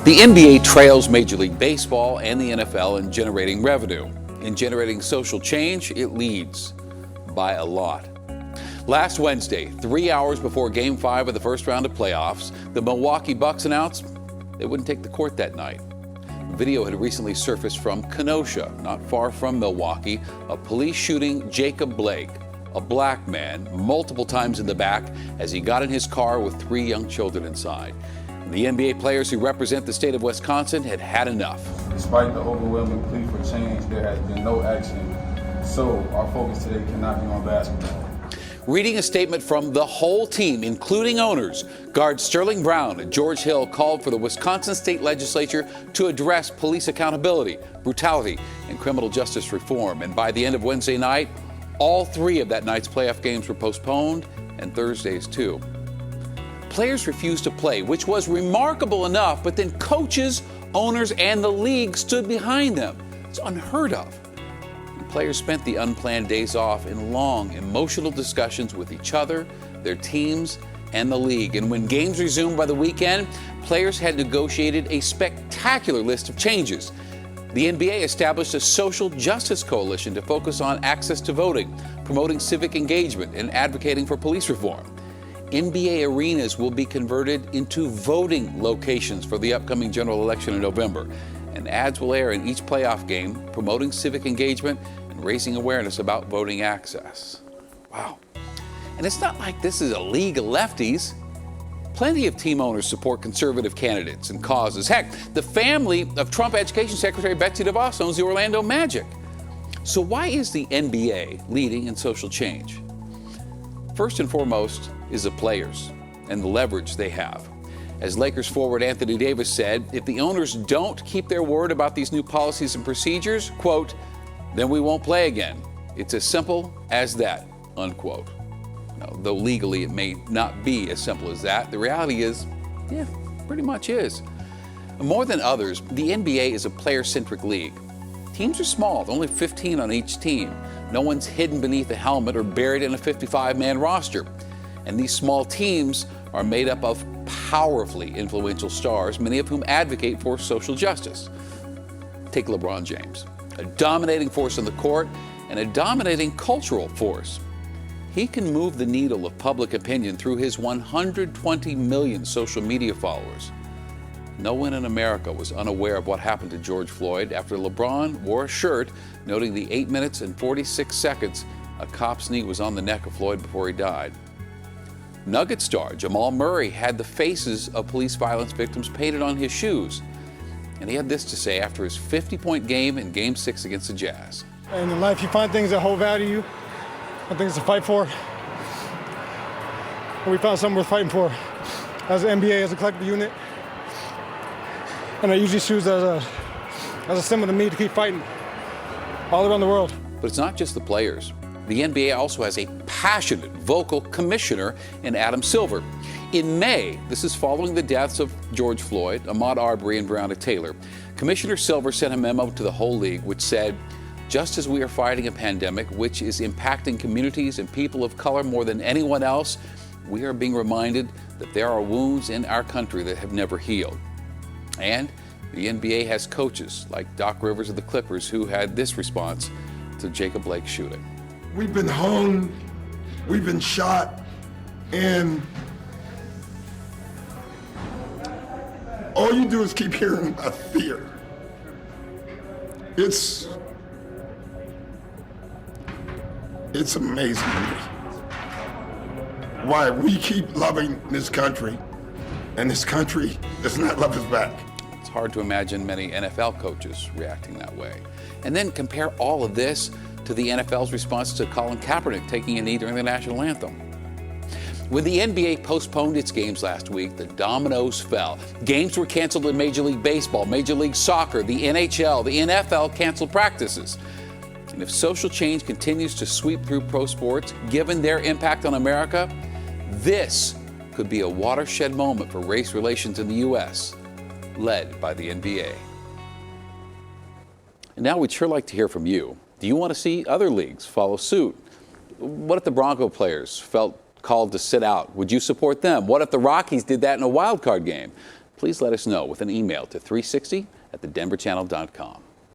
The NBA trails Major League Baseball and the NFL in generating revenue. In generating social change, it leads by a lot. Last Wednesday, 3 hours before Game 5 of the first round of playoffs, the Milwaukee Bucks announced they wouldn't take the court that night. Video had recently surfaced from Kenosha, not far from Milwaukee, of police shooting Jacob Blake, a black man, multiple times in the back as he got in his car with 3 young children inside. The NBA players who represent the state of Wisconsin had had enough. Despite the overwhelming plea for change, there has been no action. So our focus today cannot be on basketball. Reading a statement from the whole team, including owners, guard Sterling Brown at George Hill called for the Wisconsin State Legislature to address police accountability, brutality, and criminal justice reform. And by the end of Wednesday night, all 3 of that night's playoff games were postponed, and Thursday's too. Players refused to play, which was remarkable enough, but then coaches, owners, and the league stood behind them. It's unheard of. And players spent the unplanned days off in long, emotional discussions with each other, their teams, and the league. And when games resumed by the weekend, players had negotiated a spectacular list of changes. The NBA established a social justice coalition to focus on access to voting, promoting civic engagement, and advocating for police reform. NBA arenas will be converted into voting locations for the upcoming general election in November. And ads will air in each playoff game, promoting civic engagement and raising awareness about voting access. Wow. And it's not like this is a league of lefties. Plenty of team owners support conservative candidates and causes. Heck, the family of Trump Education Secretary Betsy DeVos owns the Orlando Magic. So why is the NBA leading in social change? First and foremost is the players and the leverage they have. As Lakers forward Anthony Davis said, if the owners don't keep their word about these new policies and procedures, quote, then we won't play again. It's as simple as that, unquote. Now, though legally it may not be as simple as that, the reality is, yeah, pretty much is. More than others, the NBA is a player-centric league. Teams are small, only 15 on each team. No one's hidden beneath a helmet or buried in a 55-man roster. And these small teams are made up of powerfully influential stars, many of whom advocate for social justice. Take LeBron James, a dominating force on the court and a dominating cultural force. He can move the needle of public opinion through his 120 million social media followers. No one in America was unaware of what happened to George Floyd after LeBron wore a shirt noting the 8 minutes and 46 seconds a cop's knee was on the neck of Floyd before he died. Nugget star Jamal Murray had the faces of police violence victims painted on his shoes. And he had this to say after his 50-point game in Game 6 against the Jazz. And in life, you find things that hold value to you, and things to fight for. And we found something worth fighting for as an NBA, as a collective unit. And I use these shoes as a symbol to me to keep fighting all around the world. But it's not just the players. The NBA also has a passionate, vocal commissioner in Adam Silver. In May, this is following the deaths of George Floyd, Ahmaud Arbery, and Breonna Taylor, Commissioner Silver sent a memo to the whole league which said, just as we are fighting a pandemic which is impacting communities and people of color more than anyone else, we are being reminded that there are wounds in our country that have never healed. And the NBA has coaches like Doc Rivers of the Clippers who had this response to Jacob Blake's shooting. We've been hung, we've been shot, and all you do is keep hearing about fear. It's amazing to me why we keep loving this country, and this country does not love us back. It's hard to imagine many NFL coaches reacting that way. And then compare all of this to the NFL's response to Colin Kaepernick taking a knee during the national anthem. When the NBA postponed its games last week, the dominoes fell. Games were canceled in Major League Baseball, Major League Soccer, the NHL, the NFL canceled practices. And if social change continues to sweep through pro sports, given their impact on America, this could be a watershed moment for race relations in the U.S., led by the NBA. And now we'd sure like to hear from you. Do you want to see other leagues follow suit? What if the Bronco players felt called to sit out? Would you support them? What if the Rockies did that in a wild card game? please let us know with an email to 360@thedenverchannel.com.